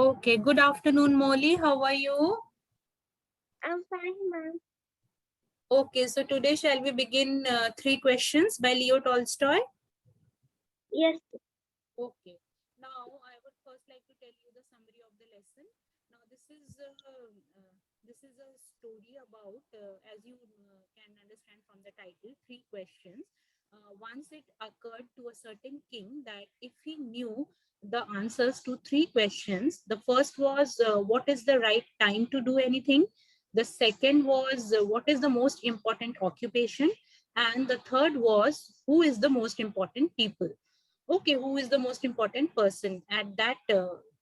Okay, good afternoon, Molly. How are you? I'm fine, ma'am. Okay, so today shall we begin three questions by Leo Tolstoy? Yes. Okay. Now I would first like to tell you the summary of the lesson. Now this is a story about, as you can understand from the title, three questions. Once it occurred to a certain king that if he knew the answers to three questions, the first was what is the right time to do anything? The second was what is the most important occupation? And the third was who is the most important people? Okay, who is the most important person at that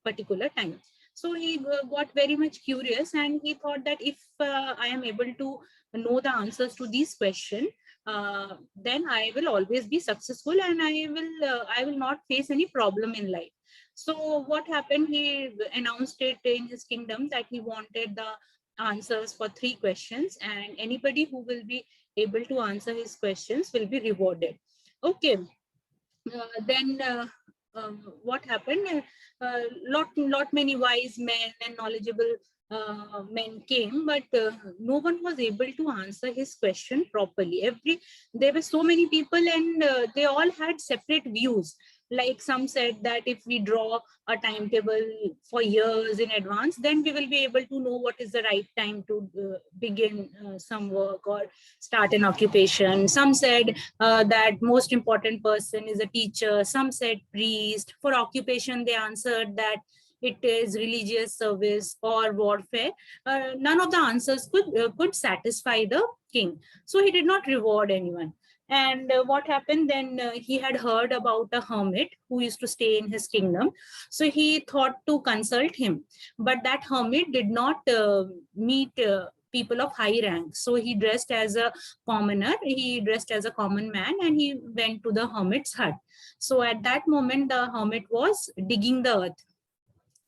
particular time? So he got very much curious, and he thought that if I am able to know the answers to these questions, then I will always be successful, and I will not face any problem in life. So what happened, he announced it in his kingdom that he wanted the answers for three questions, and anybody who will be able to answer his questions will be rewarded. Okay. Then what happened? Lot many wise men and knowledgeable men came, but no one was able to answer his question properly. There were so many people, and they all had separate views. Like some said that if we draw a timetable for years in advance, then we will be able to know what is the right time to begin some work or start an occupation. Some said that most important person is a teacher. Some said priest. For occupation, they answered that it is religious service or warfare. None of the answers could satisfy the king. So he did not reward anyone. And what happened then? He had heard about a hermit who used to stay in his kingdom. So he thought to consult him. But that hermit did not meet people of high rank. So he dressed as a commoner. He dressed as a common man, and he went to the hermit's hut. So at that moment, the hermit was digging the earth.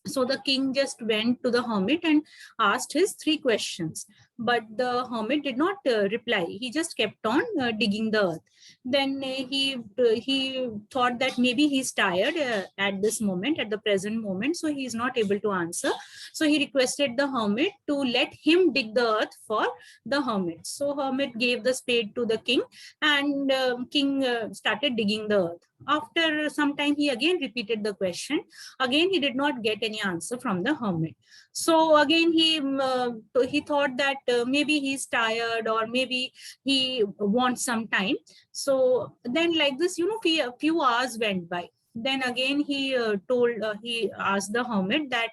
So the king just went to the hermit and asked his three questions. But the hermit did not reply. He just kept on digging the earth. Then he thought that maybe he's tired at this moment, at the present moment, so he's not able to answer. So he requested the hermit to let him dig the earth for the hermit. So hermit gave the spade to the king, and king started digging the earth. After some time, he again repeated the question. Again, he did not get any answer from the hermit. So again, he thought that maybe he's tired, or maybe he wants some time. So then, like this, a few hours went by. Then again, he asked the hermit that,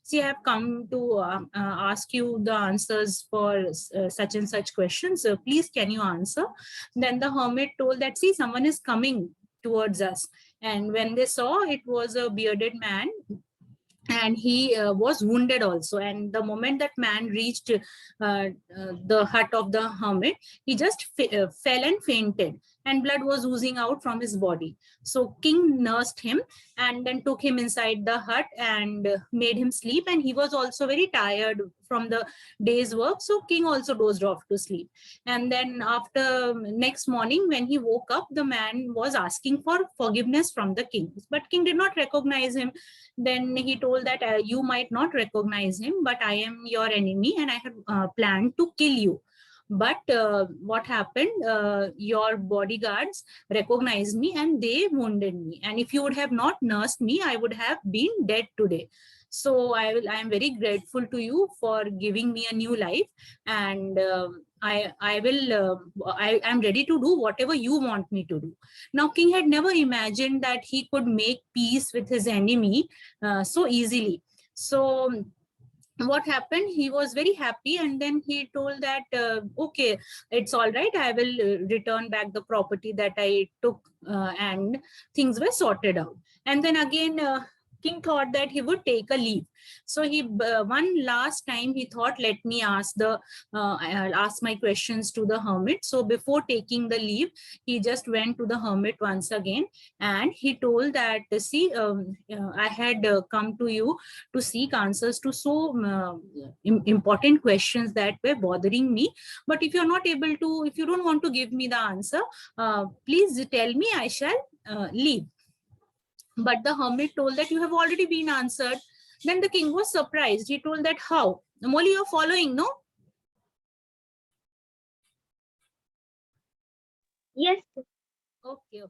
see, I have come to ask you the answers for such and such questions. Please, can you answer? Then the hermit told that, see, someone is coming towards us. And when they saw, it was a bearded man, and he was wounded also. And the moment that man reached the hut of the hermit, he just fell and fainted, and blood was oozing out from his body. So king nursed him, and then took him inside the hut, and made him sleep. And he was also very tired from the day's work, so king also dozed off to sleep. And then after next morning, when he woke up, the man was asking for forgiveness from the king, but king did not recognize him. Then he told that, you might not recognize him, but I am your enemy, and I have planned to kill you. But what happened, your bodyguards recognized me, and they wounded me, and if you would have not nursed me, I would have been dead today. So I am very grateful to you for giving me a new life, and I am ready to do whatever you want me to do. Now king had never imagined that he could make peace with his enemy so easily. So what happened, he was very happy, and then he told that, okay, it's all right, I will return back the property that I took, and things were sorted out. And then again, king thought that he would take a leave. So he one last time he thought, let me I'll ask my questions to the hermit. So before taking the leave, he just went to the hermit once again, and he told that, see, I had come to you to seek answers to so important questions that were bothering me. But if you're not able to, if you don't want to give me the answer, please tell me, I shall leave. But the hermit told that, you have already been answered. Then the king was surprised. He told that how? Molly, you're following, no? Yes. Okay.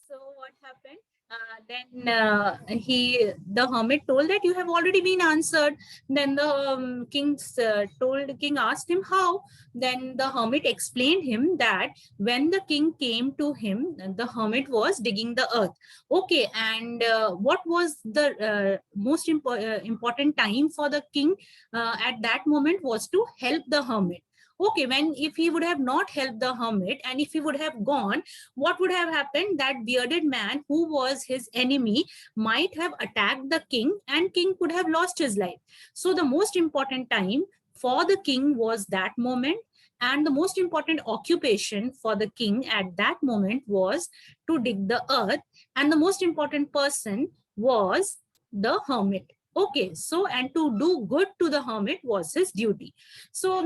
So what happened? Then the hermit told that you have already been answered. Then the king asked him how. Then the hermit explained him that when the king came to him, the hermit was digging the earth. Okay, and what was the most important time for the king at that moment was to help the hermit. Okay, when if he would have not helped the hermit and if he would have gone, what would have happened? That bearded man who was his enemy might have attacked the king and king could have lost his life. So the most important time for the king was that moment, and the most important occupation for the king at that moment was to dig the earth, and the most important person was the hermit. Okay, so and to do good to the hermit was his duty. So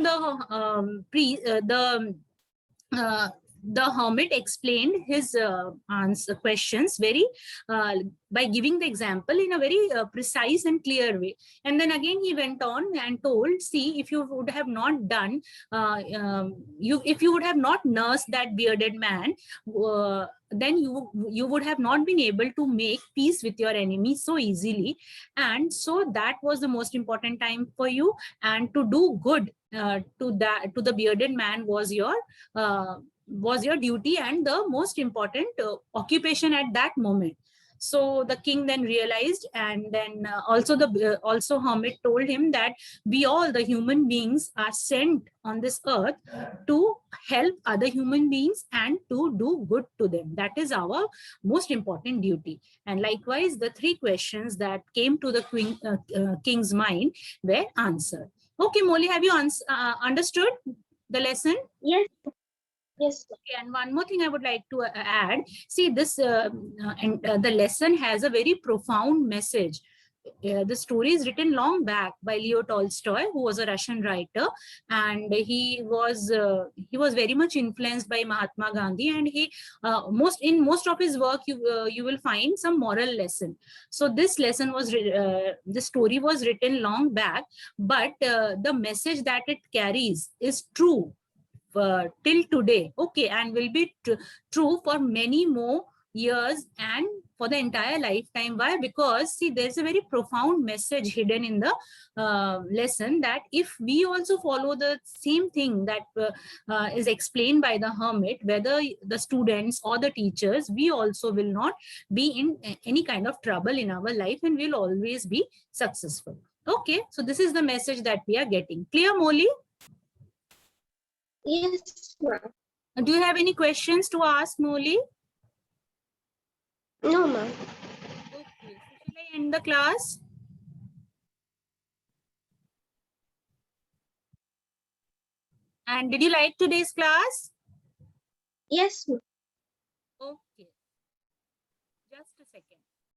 uh, the hermit explained his answer questions very by giving the example in a very precise and clear way. And then again he went on and told, see, if you would have not done if you would have not nursed that bearded man, then you would have not been able to make peace with your enemy so easily. And so that was the most important time for you, and to do good to the bearded man was your duty and the most important occupation at that moment. So the king then realized, and then also hermit told him that we all the human beings are sent on this earth to help other human beings and to do good to them. That is our most important duty. And likewise, the three questions that came to the king's mind were answered. Okay, Molly, have you understood the lesson? Yes. Yes. Okay, and one more thing I would like to add. See, the lesson has a very profound message. The story is written long back by Leo Tolstoy, who was a Russian writer, and he was very much influenced by Mahatma Gandhi, and he most of his work you will find some moral lesson. So this story was written long back, but the message that it carries is true till today, okay, and will be true for many more years and for the entire lifetime. Why? Because see, there's a very profound message hidden in the lesson, that if we also follow the same thing that is explained by the hermit, whether the students or the teachers, we also will not be in any kind of trouble in our life and will always be successful. Okay, so this is the message that we are getting. Clear, Molly? Yes, ma'am. Do you have any questions to ask, Molly? No, ma'am. Okay, so shall I end the class? And did you like today's class? Yes, ma'am.